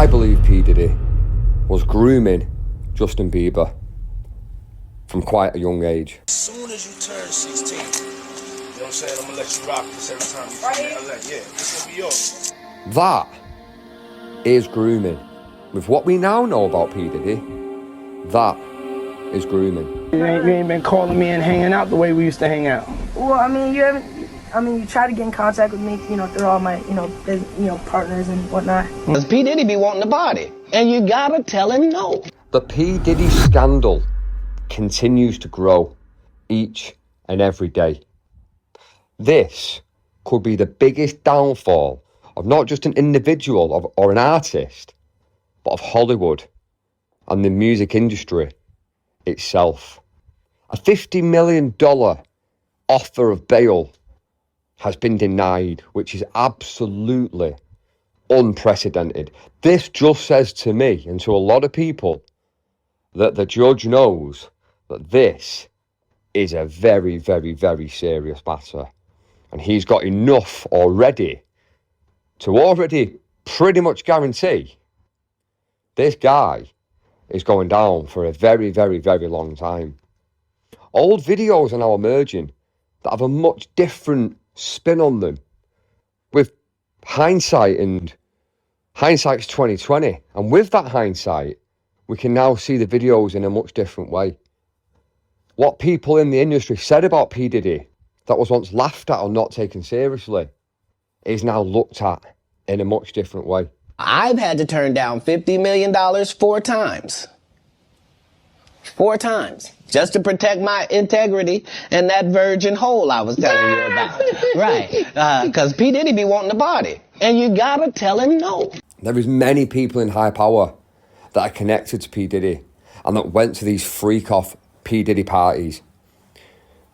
I believe P. Diddy was grooming Justin Bieber from quite a young age. As soon as you turn 16, you know what I'm saying? I'm gonna let you rock this every time you feel it. Yeah, this will be yours. That is grooming. With what we now know about P. Diddy, that is grooming. You ain't been calling me and hanging out the way we used to hang out. Well, I mean, you try to get in contact with me, through all my, partners and whatnot. Because P. Diddy be wanting the body, and you gotta tell him no. The P. Diddy scandal continues to grow each and every day. This could be the biggest downfall of not just an individual or an artist, but of Hollywood and the music industry itself. A $50 million offer of bail has been denied, which is absolutely unprecedented. This just says to me and to a lot of people that the judge knows that this is a very, very, very serious matter. And he's got enough already to pretty much guarantee this guy is going down for a very, very, very long time. Old videos are now emerging that have a much different spin on them, with hindsight, and hindsight's 2020. And with that hindsight, we can now see the videos in a much different way. What people in the industry said about P. Diddy that was once laughed at or not taken seriously is now looked at in a much different way. I've had to turn down $50 million 4 times. 4 times. Just to protect my integrity and that virgin hole I was telling you about. Right. Because P. Diddy be wanting the body. And you gotta tell him no. There is many people in high power that are connected to P. Diddy and that went to these freak-off P. Diddy parties.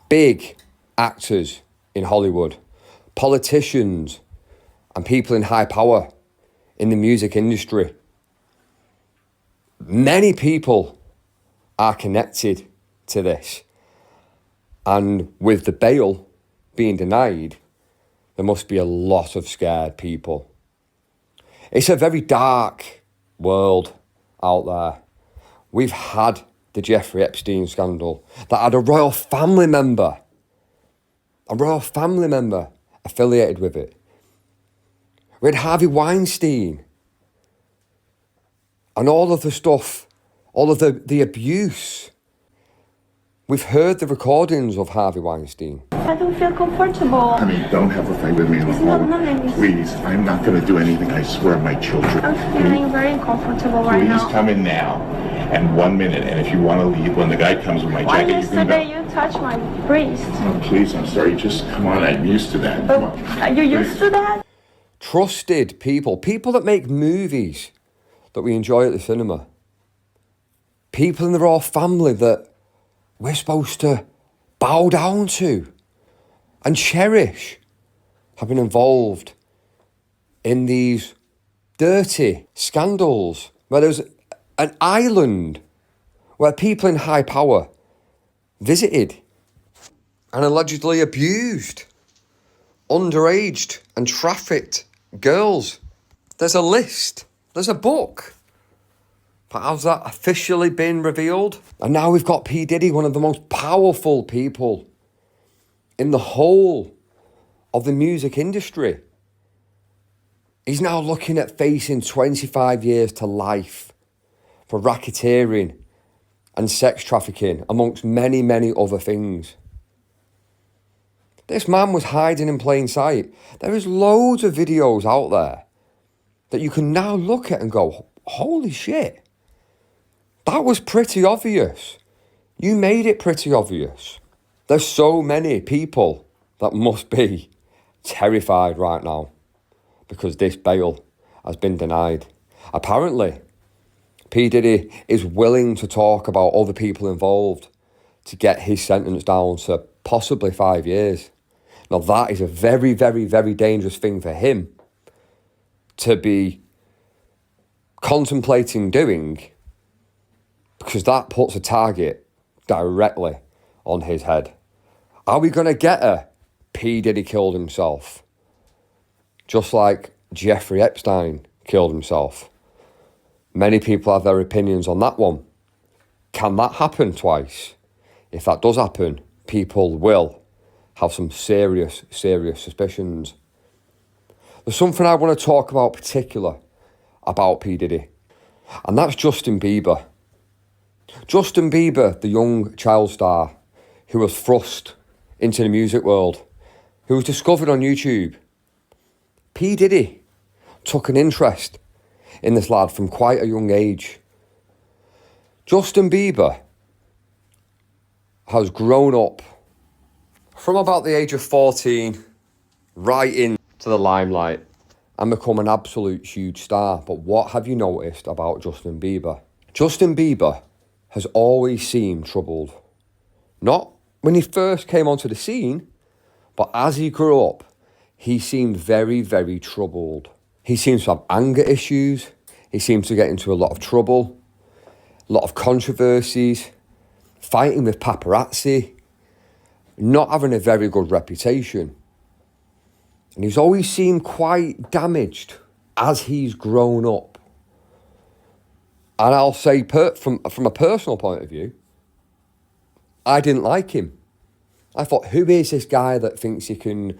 Big actors in Hollywood, politicians, and people in high power in the music industry. Many people are connected to this. And with the bail being denied, there must be a lot of scared people. It's a very dark world out there. We've had the Jeffrey Epstein scandal that had a royal family member affiliated with it. We had Harvey Weinstein and all of the stuff, all of the abuse. We've heard the recordings of Harvey Weinstein. I don't feel comfortable. Honey, don't have a fight with me in the hall. Nice. Please, I'm not going to do anything. I swear on my children. I'm feeling very uncomfortable right now. Please come in now. And 1 minute. And if you want to leave, when the guy comes with my Why jacket, yesterday you touched my breast? Oh, please, I'm sorry. Just come on. I'm used to that. Come on. Are you used to that? Trusted people that make movies that we enjoy at the cinema. People in the royal family that we're supposed to bow down to and cherish have been involved in these dirty scandals where there's an island where people in high power visited and allegedly abused underaged and trafficked girls. There's a list, there's a book. But has that officially been revealed? And now we've got P. Diddy, one of the most powerful people in the whole of the music industry. He's now looking at facing 25 years to life for racketeering and sex trafficking, amongst many, many other things. This man was hiding in plain sight. There is loads of videos out there that you can now look at and go, holy shit. That was pretty obvious. You made it pretty obvious. There's so many people that must be terrified right now because this bail has been denied. Apparently, P. Diddy is willing to talk about other people involved to get his sentence down to possibly 5 years. Now, that is a very, very, very dangerous thing for him to be contemplating doing, because that puts a target directly on his head. Are we going to get a P. Diddy killed himself, just like Jeffrey Epstein killed himself? Many people have their opinions on that one. Can that happen twice? If that does happen, people will have some serious suspicions. There's something I want to talk about particular about P. Diddy, and that's Justin Bieber. Justin Bieber, the young child star who was thrust into the music world, who was discovered on YouTube. P. Diddy took an interest in this lad from quite a young age. Justin Bieber has grown up from about the age of 14 right into the limelight and become an absolute huge star. But what have you noticed about Justin Bieber? Justin Bieber has always seemed troubled. Not when he first came onto the scene, but as he grew up, he seemed very troubled. He seems to have anger issues. He seems to get into a lot of trouble, a lot of controversies, fighting with paparazzi, not having a very good reputation. And he's always seemed quite damaged as he's grown up. And I'll say from a personal point of view, I didn't like him. I thought, who is this guy that thinks he can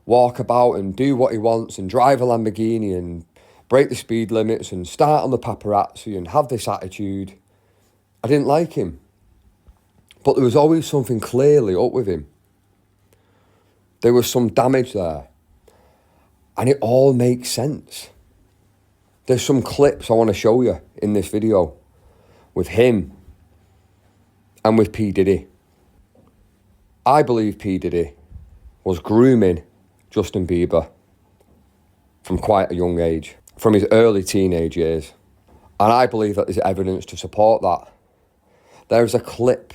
walk about and do what he wants and drive a Lamborghini and break the speed limits and start on the paparazzi and have this attitude? I didn't like him. But there was always something clearly up with him. There was some damage there. And it all makes sense. There's some clips I want to show you in this video with him and with P. Diddy. I believe P. Diddy was grooming Justin Bieber from quite a young age, from his early teenage years. And I believe that there's evidence to support that. There's a clip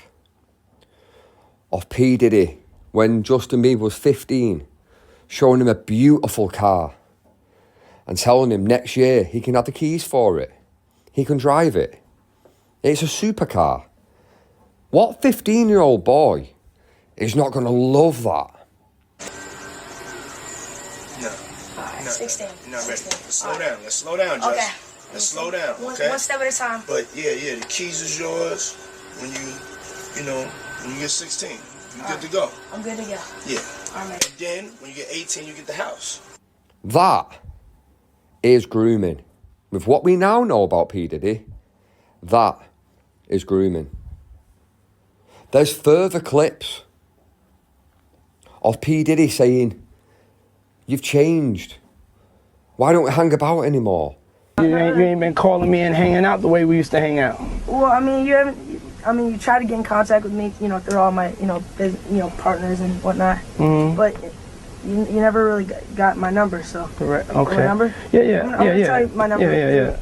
of P. Diddy when Justin Bieber was 15, showing him a beautiful car and telling him next year he can have the keys for it. He can drive it. It's a supercar. What 15-year-old boy is not going to love that? No. 16. You're not ready. 16. Let's slow down. Let's slow down, Justin. Okay. Let's slow down, okay? One step at a time. But yeah, the keys is yours when when you get 16. You're good to go. I'm good to go. Yeah. All right. And then when you get 18, you get the house. That is grooming. With what we now know about P. Diddy, that is grooming. There's further clips of P. Diddy saying, "You've changed. Why don't we hang about anymore?" You ain't been calling me and hanging out the way we used to hang out. Well, I mean, you haven't. I mean, you try to get in contact with me, through all my, partners and whatnot. Mm-hmm. But you never really got my number, so. Correct. Okay. My number? Yeah. I'm gonna tell you my number.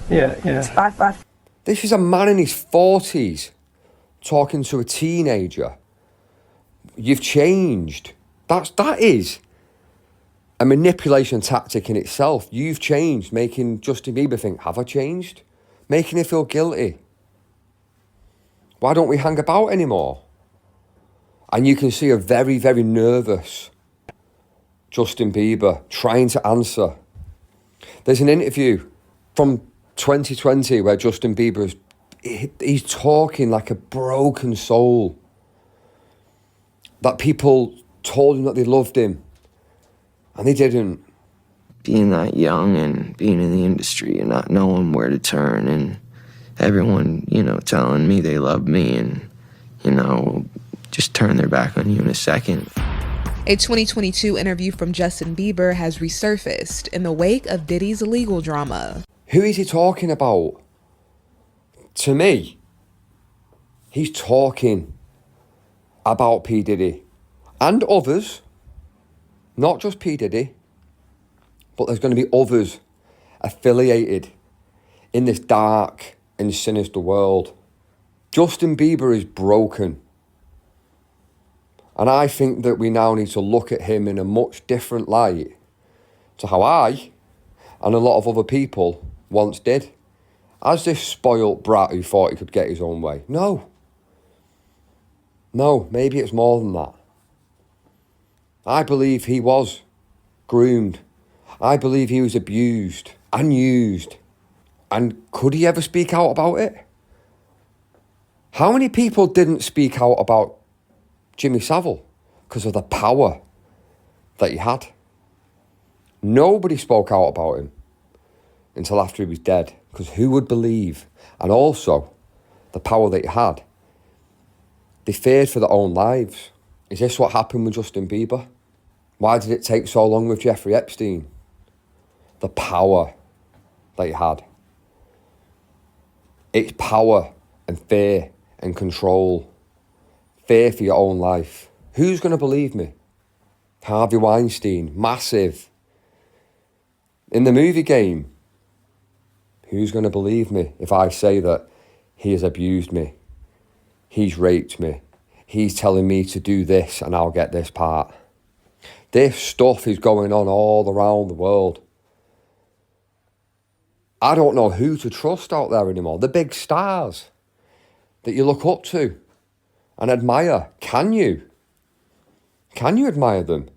Yeah. It's 55. This is a man in his 40s talking to a teenager. You've changed. That is a manipulation tactic in itself. You've changed, making Justin Bieber think, have I changed? Making him feel guilty. Why don't we hang about anymore? And you can see a very nervous Justin Bieber trying to answer. There's an interview from 2020 where Justin Bieber he's talking like a broken soul. That people told him that they loved him, and they didn't. Being that young and being in the industry and not knowing where to turn, and everyone, telling me they love me and, just turn their back on you in a second. A 2022 interview from Justin Bieber has resurfaced in the wake of Diddy's legal drama. Who is he talking about? To me, he's talking about P. Diddy and others, not just P. Diddy, but there's going to be others affiliated in this dark and sinister world. Justin Bieber is broken. And I think that we now need to look at him in a much different light to how I and a lot of other people once did. As this spoilt brat who thought he could get his own way. No, maybe it's more than that. I believe he was groomed. I believe he was abused and used. And could he ever speak out about it? How many people didn't speak out about Jimmy Savile because of the power that he had? Nobody spoke out about him until after he was dead, because who would believe? And also, the power that he had, they feared for their own lives. Is this what happened with Justin Bieber? Why did it take so long with Jeffrey Epstein? The power that he had. It's power and fear and control. Fear for your own life. Who's going to believe me? Harvey Weinstein, massive. In the movie game, who's going to believe me if I say that he has abused me? He's raped me. He's telling me to do this and I'll get this part. This stuff is going on all around the world. I don't know who to trust out there anymore. The big stars that you look up to and admire. Can you? Can you admire them?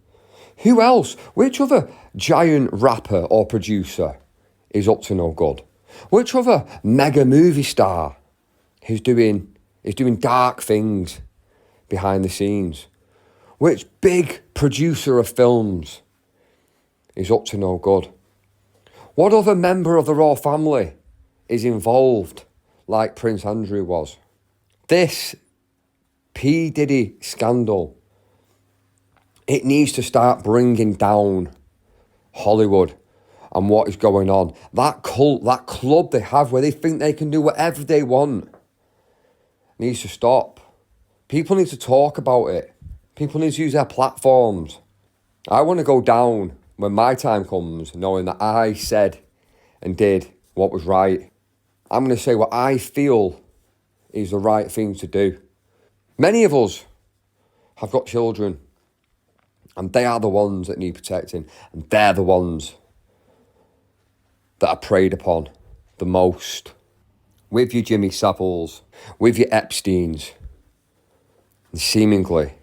Who else? Which other giant rapper or producer is up to no good? Which other mega movie star is doing dark things behind the scenes? Which big producer of films is up to no good? What other member of the royal family is involved like Prince Andrew was? This P. Diddy scandal, it needs to start bringing down Hollywood and what is going on. That cult, that club they have where they think they can do whatever they want, needs to stop. People need to talk about it. People need to use their platforms. I want to go down when my time comes, knowing that I said and did what was right. I'm going to say what I feel is the right thing to do. Many of us have got children, and they are the ones that need protecting, and they're the ones that are preyed upon the most. With your Jimmy Saviles, with your Epsteins, and seemingly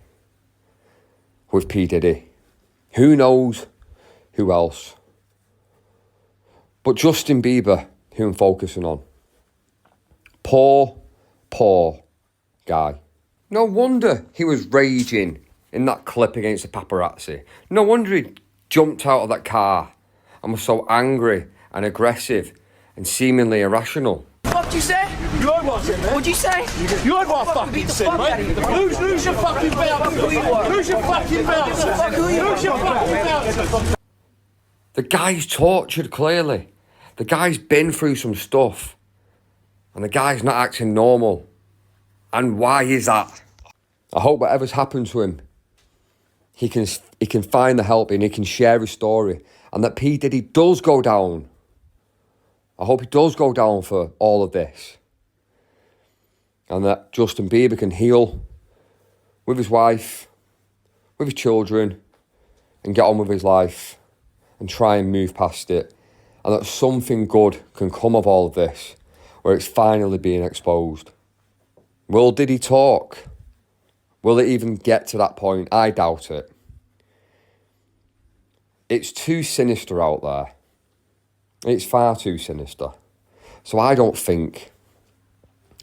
with P. Diddy. Who knows who else? But Justin Bieber, who I'm focusing on. Poor guy. No wonder he was raging in that clip against the paparazzi. No wonder he jumped out of that car and was so angry and aggressive and seemingly irrational. What did you say? You heard what I said, man. What'd you say? You heard what I fucking said, mate. Lose your fucking belt. Lose your fucking belt. Lose your fucking belt. The guy's tortured, clearly. The guy's been through some stuff. And the guy's not acting normal. And why is that? I hope whatever's happened to him, he can find the help and he can share his story. And that P. Diddy does go down. I hope he does go down for all of this. And that Justin Bieber can heal with his wife, with his children, and get on with his life and try and move past it. And that something good can come of all of this, where it's finally being exposed. Will Diddy talk? Will it even get to that point? I doubt it. It's too sinister out there. It's far too sinister. So I don't think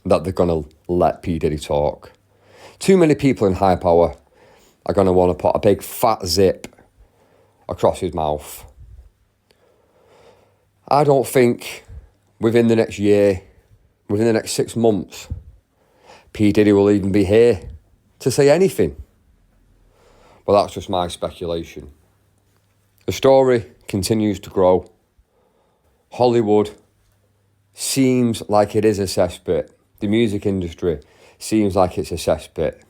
that they're going to let P. Diddy talk. Too many people in high power are going to want to put a big fat zip across his mouth. I don't think within the next year, within the next 6 months, P. Diddy will even be here to say anything. But that's just my speculation. The story continues to grow. Hollywood seems like it is a cesspit. The music industry seems like it's a cesspit.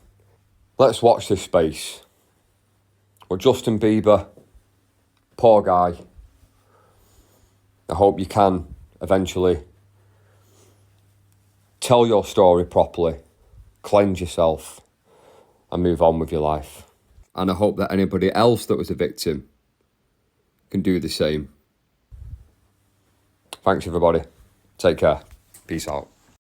Let's watch this space. Well, Justin Bieber, poor guy. I hope you can eventually tell your story properly, cleanse yourself, and move on with your life. And I hope that anybody else that was a victim can do the same. Thanks, everybody. Take care. Peace out.